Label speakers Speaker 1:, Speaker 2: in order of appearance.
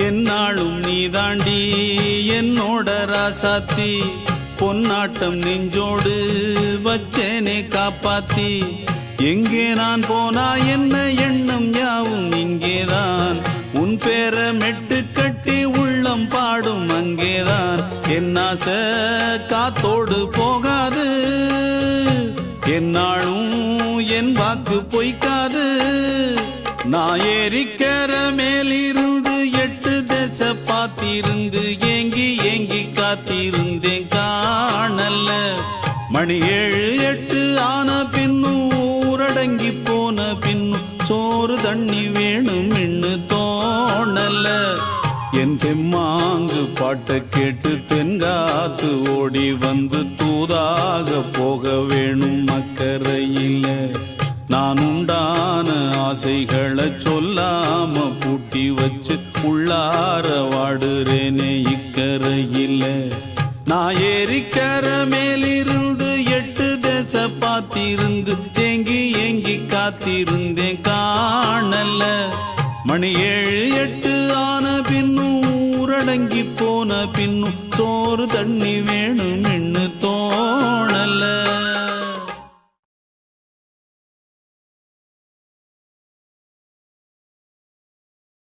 Speaker 1: என்னாலும் நீதாண்டி என்னோட ராசாத்தி பொன்னாட்டம் நெஞ்சோடு வச்சேனே காப்பாத்தி எங்கே நான் போனா என்ன எண்ணம் யாவும் இங்கேதான் உன் பேர மெட்டு கட்டி உள்ளம் பாடும் அங்கேதான் என்னாச காத்தோடு போகாது என்னாலும் என் வாக்கு பொய்க்காது நான் ஏறிக்கிற மேலிருந்து 8 தேச பார்த்திருந்து ஏங்கி ஏங்கி காத்திருந்தேன் காணல மணி 7 8 ஆன பின்னும் ஊரடங்கி போன பின்னும் சோறு தண்ணி வேணும் இன்னு தோணல என் தெம்மாங்கு பாட்டை கேட்டு தென்காத்து ஓடி வந்து தூதாக போக வேணும் அக்கறையில நான் உண்டான ஆசைகளை சொல்லாம பூட்டி வச்சு உள்ளார வாடுறேனே இக்கரையில நான் ஏறிக்கிற மேலிருந்து 8 தேச பார்த்திருந்து ஏங்கி ஏங்கி காத்திருந்தேன் காணல மணி 7 8 ஆன பின்னும் ஊரடங்கி போன பின்னும் சோறு தண்ணி வேணும் இன்னு